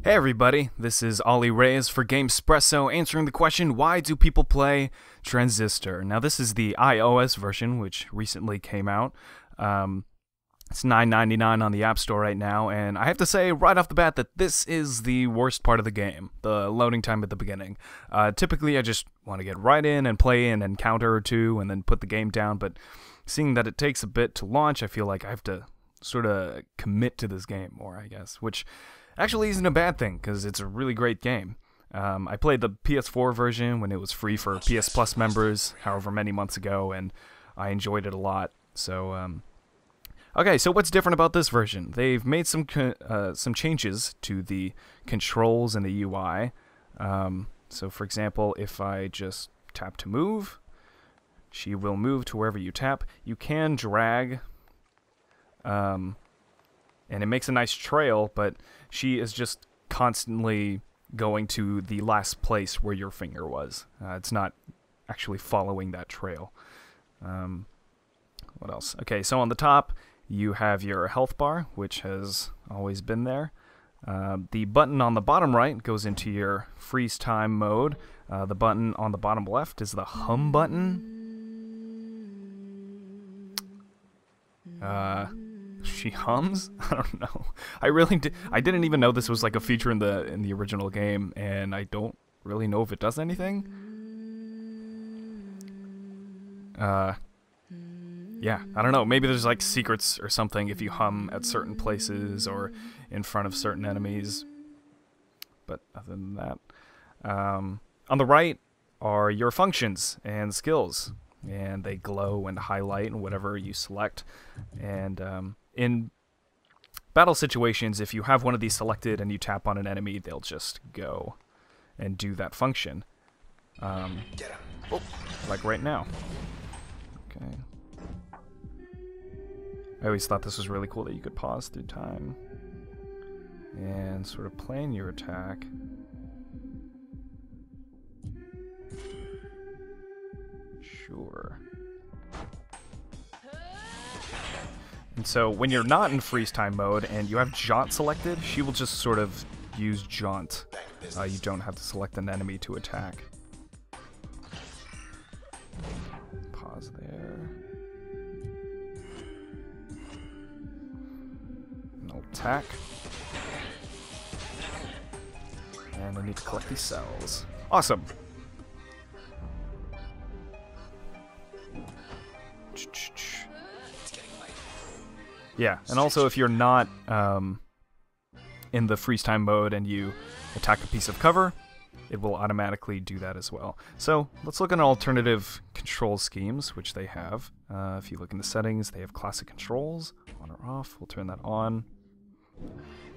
Hey everybody, this is Ollie Reyes for Gamespresso answering the question, why do people play Transistor? Now this is the iOS version, which recently came out. It's $9.99 on the App Store right now, and I have to say right off the bat that this is the worst part of the game, the loading time at the beginning. Typically I just want to get right in and play an encounter or two and then put the game down, but seeing that it takes a bit to launch, I feel like I have to sort of commit to this game more, I guess, which actually isn't a bad thing, because it's a really great game. I played the PS4 version when it was free for PS Plus members, however many months ago, and I enjoyed it a lot. So, okay, so what's different about this version? They've made some changes to the controls and the UI. So, for example, if I just tap to move, she will move to wherever you tap. You can drag, and it makes a nice trail, but she is just constantly going to the last place where your finger was. It's not actually following that trail. What else? Okay, so on the top, you have your health bar, which has always been there. The button on the bottom right goes into your freeze time mode. The button on the bottom left is the hum button. She hums? I don't know. I didn't even know this was like a feature in the original game, and I don't really know if it does anything. Yeah, I don't know. Maybe there's like secrets or something if you hum at certain places or in front of certain enemies. But other than that, on the right are your functions and skills, and they glow and highlight and whatever you select. And in battle situations, if you have one of these selected and you tap on an enemy, they'll just go and do that function. Like right now. Okay. I always thought this was really cool that you could pause through time and sort of plan your attack. Sure. And so when you're not in freeze time mode and you have Jaunt selected, she will just sort of use Jaunt. You don't have to select an enemy to attack. Pause there. And I'll attack. And I need to collect these cells. Awesome! Yeah, and also if you're not in the freeze time mode and you attack a piece of cover, it will automatically do that as well. So let's look at alternative control schemes, which they have. If you look in the settings, they have classic controls, on or off. We'll turn that on.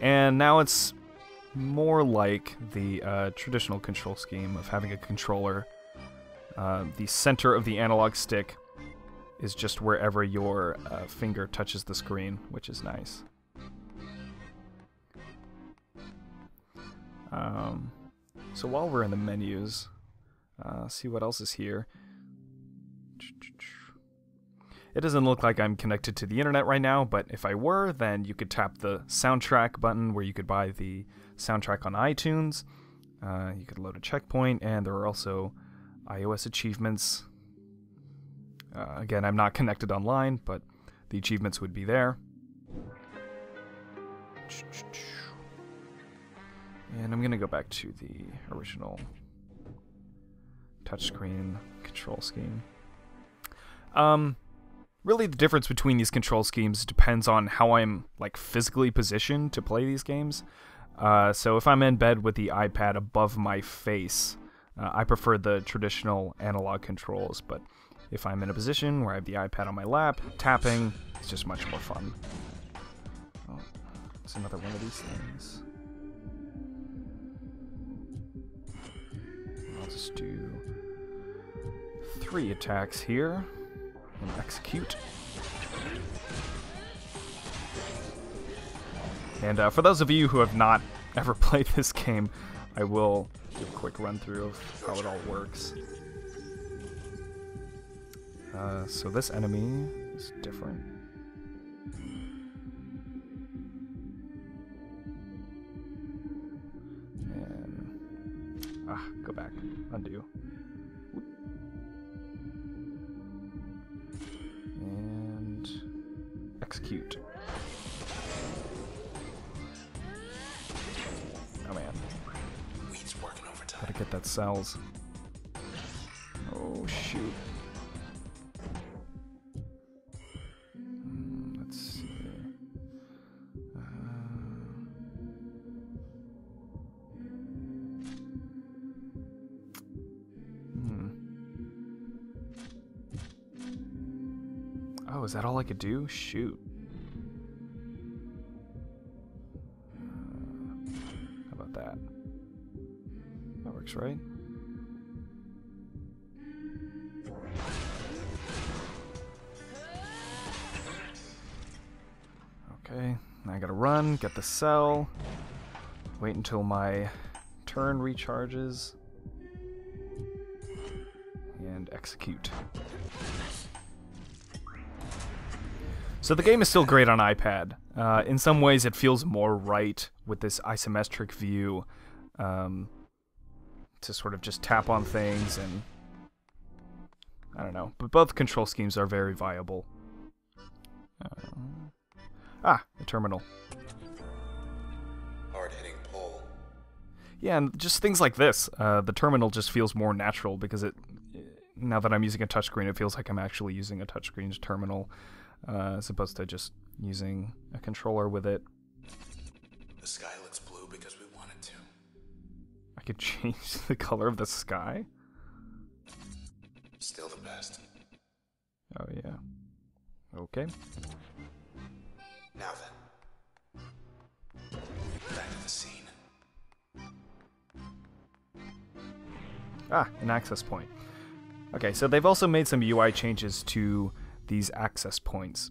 And now it's more like the traditional control scheme of having a controller. The center of the analog stick is just wherever your finger touches the screen, which is nice. So while we're in the menus, see what else is here. It doesn't look like I'm connected to the internet right now, but if I were, then you could tap the soundtrack button where you could buy the soundtrack on iTunes. You could load a checkpoint, and there are also iOS achievements. Again, I'm not connected online, but the achievements would be there. And I'm going to go back to the original touchscreen control scheme. Really, the difference between these control schemes depends on how I'm like physically positioned to play these games. So if I'm in bed with the iPad above my face, I prefer the traditional analog controls, but if I'm in a position where I have the iPad on my lap, tapping, it's just much more fun. Oh, it's another one of these things. I'll just do 3 attacks here and execute. And for those of you who have not ever played this game, I will do a quick run through of how it all works. So this enemy is different. undo. And execute. Oh man. Gotta get that cells. Oh shoot. Let's see. Oh, is that all I could do? Shoot. How about that? That works, right? Okay, now I gotta run, get the cell, wait until my turn recharges, and execute. So the game is still great on iPad. In some ways it feels more right with this isometric view to sort of just tap on things and I don't know, but both control schemes are very viable. The terminal. Hard-hitting pull. Yeah, and just things like this. The terminal just feels more natural because now that I'm using a touchscreen, it feels like I'm actually using a touchscreen terminal. As opposed to just using a controller with it. The sky looks blue because we want it to. I could change the color of the sky? Still the best. Oh yeah. Okay. Now then. Back to the scene. An access point. Okay, so they've also made some UI changes to these access points.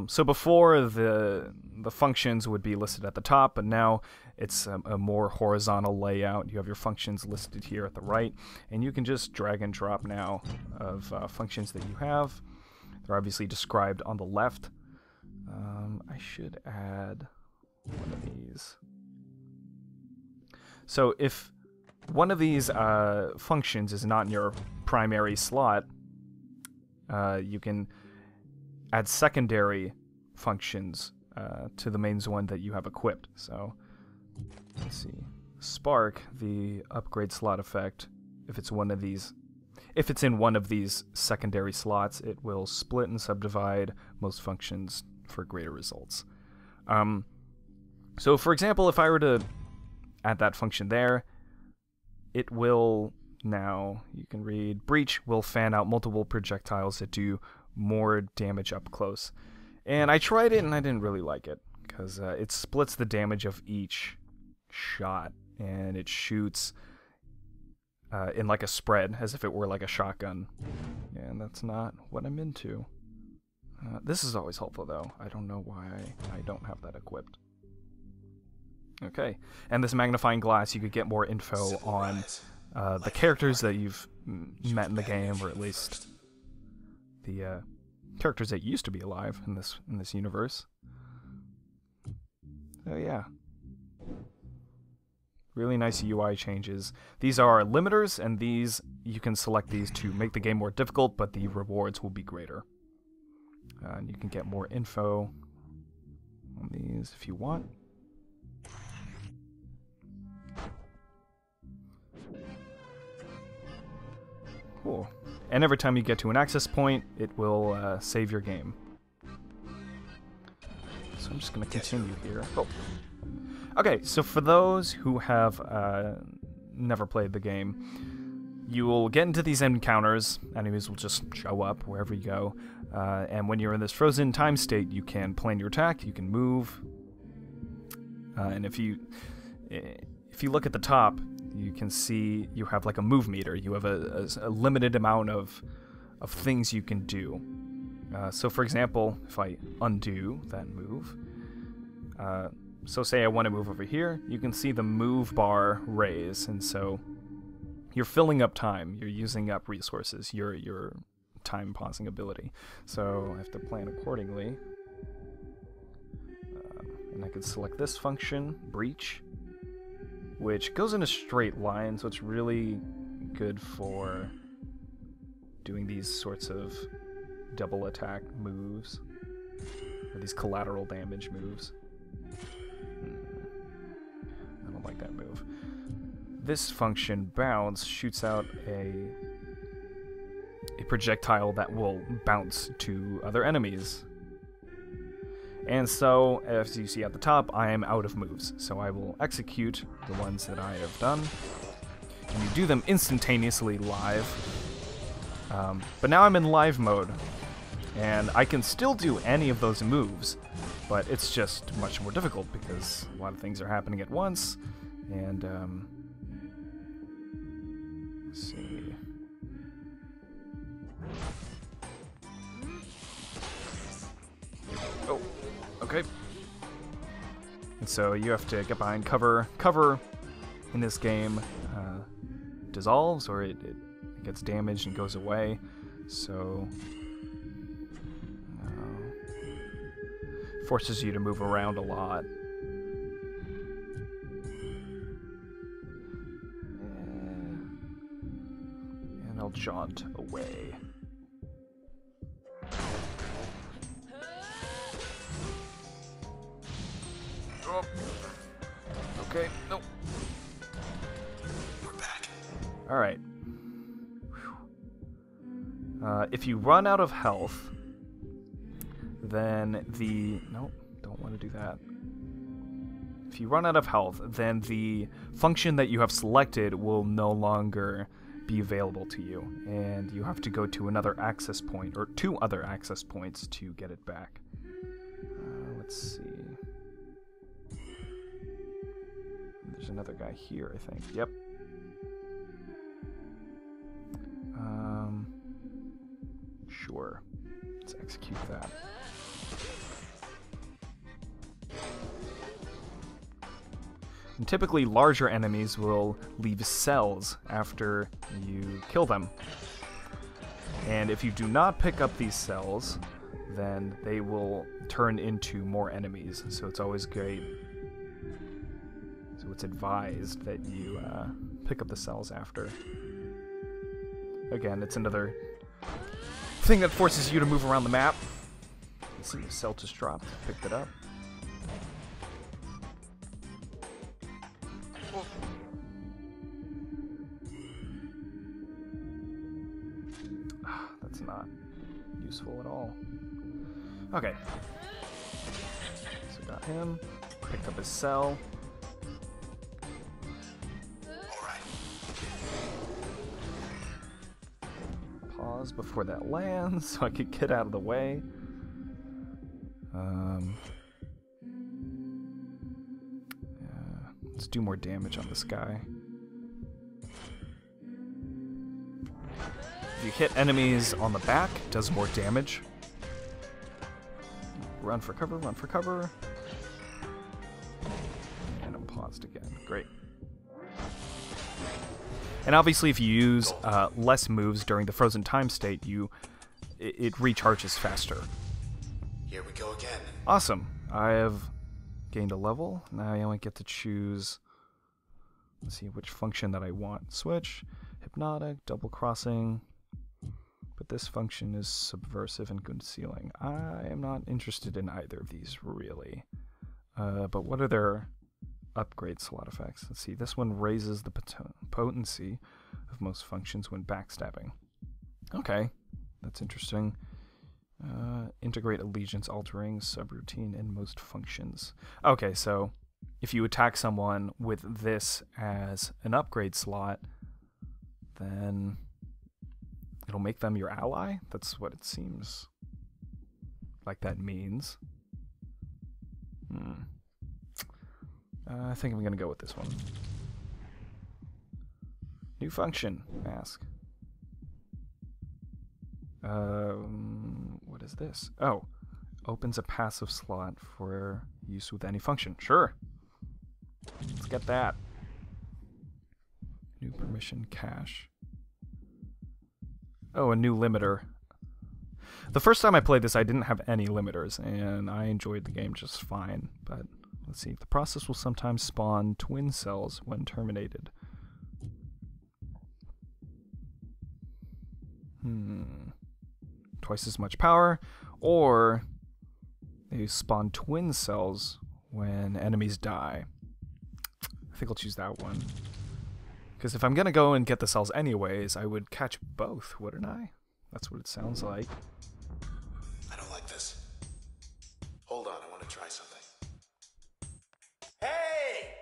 So before the functions would be listed at the top, but now it's a more horizontal layout. You have your functions listed here at the right, and you can just drag and drop now of functions that you have. They're obviously described on the left. I should add one of these. So if one of these functions is not in your primary slot, you can add secondary functions to the main one that you have equipped. So, let's see. Spark, the upgrade slot effect, if it's in one of these secondary slots, it will split and subdivide most functions for greater results. So, for example, if I were to add that function there, it will now, you can read, breach will fan out multiple projectiles that do more damage up close. And I tried it and I didn't really like it, because it splits the damage of each shot, and it shoots in like a spread, as if it were like a shotgun. And that's not what I'm into. This is always helpful though. I don't know why I don't have that equipped. Okay, and this magnifying glass, you could get more info on the characters that you've met in the game, or at least the characters that used to be alive in this universe. So yeah, really nice UI changes. These are limiters, and these you can select these to make the game more difficult, but the rewards will be greater. And you can get more info on these if you want. Cool. And every time you get to an access point, it will save your game. So I'm just going to continue here. Oh. Okay, so for those who have never played the game, you will get into these encounters. Enemies will just show up wherever you go. And when you're in this frozen time state, you can plan your attack, you can move. And if you look at the top, you can see you have like a move meter. You have a limited amount of things you can do. So for example, if I undo that move, so say I want to move over here, you can see the move bar raise, and so you're filling up time, you're using up resources, your time pausing ability. So I have to plan accordingly. And I could select this function, breach, which goes in a straight line, so it's really good for doing these sorts of double attack moves, or these collateral damage moves. I don't like that move. This function, bounce, shoots out a projectile that will bounce to other enemies. And so, as you see at the top, I am out of moves, so I will execute the ones that I have done, and you do them instantaneously live. But now I'm in live mode, and I can still do any of those moves, but it's just much more difficult because a lot of things are happening at once, and let's see. Oh, okay. And so you have to get behind cover. Cover in this game dissolves, or it gets damaged and goes away. So forces you to move around a lot. And I'll jaunt away. Oh. Okay, nope. We're back. Alright. If you run out of health, then the... Nope, don't want to do that. If you run out of health, then the function that you have selected will no longer be available to you, and you have to go to another access point, or two other access points to get it back. Let's see. There's another guy here, I think. Yep. Sure. Let's execute that. And typically, larger enemies will leave cells after you kill them. And if you do not pick up these cells, then they will turn into more enemies. So it's always great. So it's advised that you pick up the cells after. Again, it's another thing that forces you to move around the map. Let's see, a cell just dropped. Picked it up. That's not useful at all. Okay. So got him. Picked up his cell. Pause before that lands so I could get out of the way. Let's do more damage on this guy. If you hit enemies on the back, it does more damage. Run for cover, run for cover. And I'm paused again. Great. And obviously if you use less moves during the frozen time state, it recharges faster. Here we go again. Awesome. I have gained a level. Now I only get to choose, let's see which function that I want. Switch, hypnotic, double crossing. But this function is subversive and concealing. I am not interested in either of these really. But what are their upgrade slot effects? Let's see. This one raises the potency of most functions when backstabbing. Okay, that's interesting. Integrate allegiance altering subroutine in most functions. Okay, so if you attack someone with this as an upgrade slot, then it'll make them your ally? That's what it seems like that means. I think I'm gonna go with this one. New function, mask. What is this? Oh, opens a passive slot for use with any function. Sure. Let's get that. New permission cache. Oh, a new limiter. The first time I played this, I didn't have any limiters, and I enjoyed the game just fine, but Let's see. The process will sometimes spawn twin cells when terminated. Twice as much power, or they spawn twin cells when enemies die. I think I'll choose that one. Because if I'm gonna go and get the cells anyways, I would catch both, wouldn't I? That's what it sounds like. I don't like this. Hold on, I want to try something. Hey!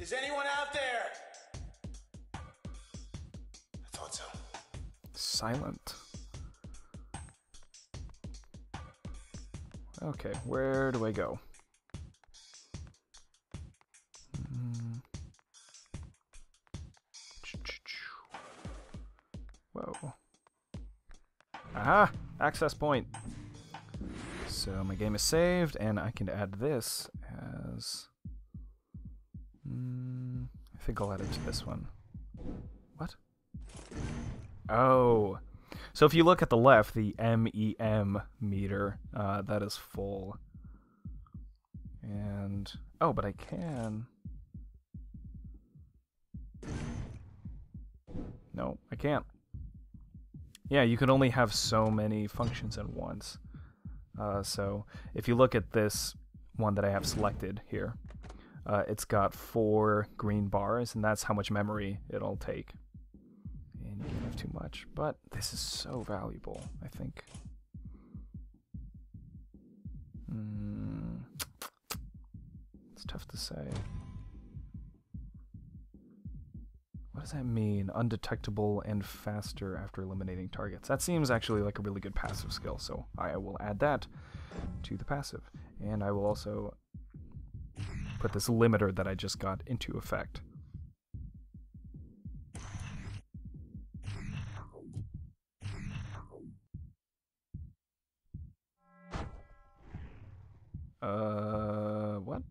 Is anyone out there? I thought so. Silent. Okay, where do I go? Whoa. Aha! Access point. So my game is saved, and I can add this as... I think I'll add it to this one. What? Oh. So if you look at the left, the MEM meter, that is full. And... oh, but I can... no, I can't. Yeah, you can only have so many functions at once. So if you look at this one that I have selected here, it's got 4 green bars, and that's how much memory it'll take. And you can't have too much, but this is so valuable, I think. It's tough to say. What does that mean? Undetectable and faster after eliminating targets. That seems actually like a really good passive skill, so I will add that to the passive. And I will also put this limiter that I just got into effect. What?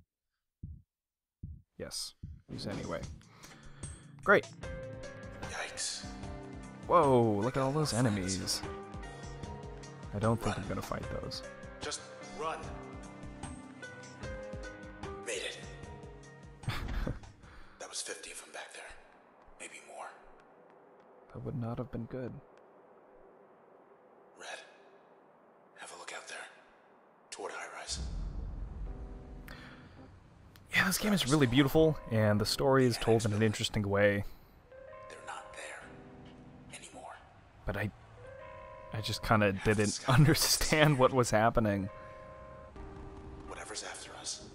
Yes. Use anyway. Great. Yikes. Whoa, look at all those enemies. I don't think I'm gonna fight those. Just run. Made it. That was 50 of them back there. Maybe more. That would not have been good. Red. Have a look out there. Toward high-rise. Yeah, this game is really beautiful, and the story is told in an interesting way. They're not there anymore. But I just kind of didn't understand what was happening. Whatever's after us,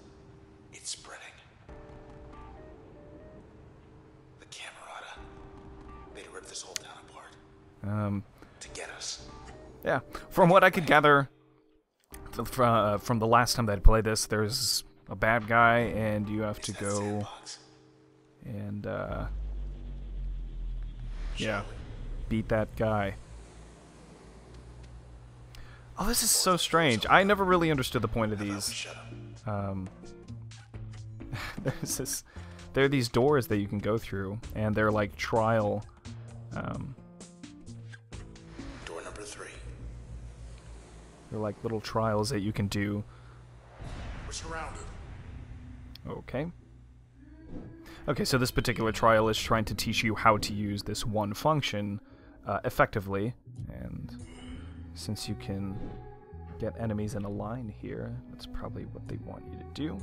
it's spreading. The Camerata. They'd rip this whole town apart. To get us. Yeah, from what I could gather from the last time that I played this, there's a bad guy, and you have to go and yeah, beat that guy. Oh, this is so strange. I never really understood the point of these. There are these doors that you can go through, and they're like trial. Door number 3. They're like little trials that you can do. We're surrounded. Okay. Okay, so this particular trial is trying to teach you how to use this one function effectively, and since you can get enemies in a line here, that's probably what they want you to do.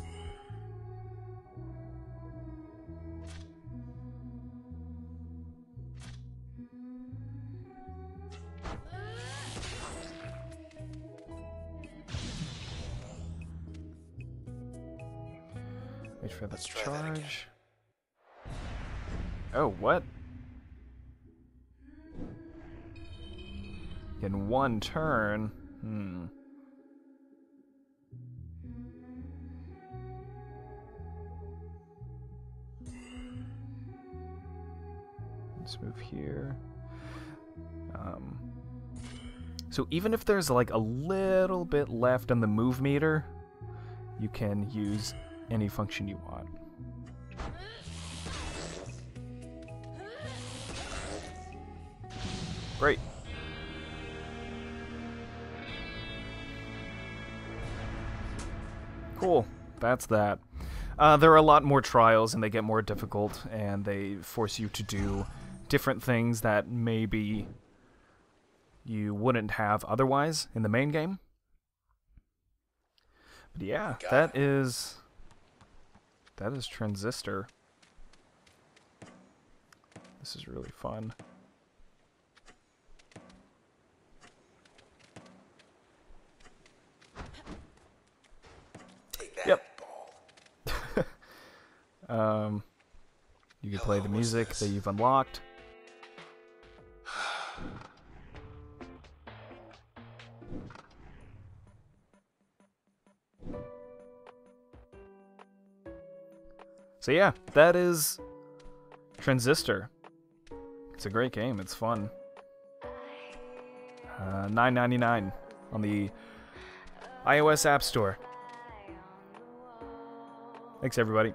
Wait for that to charge. Oh, what? In one turn? Let's move here. So even if there's like a little bit left on the move meter, you can use any function you want. Great. Cool. That's that. There are a lot more trials, and they get more difficult, and they force you to do different things that maybe you wouldn't have otherwise in the main game. But yeah, that is Transistor. This is really fun. Take that, Yep. ball. You can play the music that you've unlocked. So yeah, that is Transistor. It's a great game. It's fun. $9.99 on the iOS App Store. Thanks, everybody.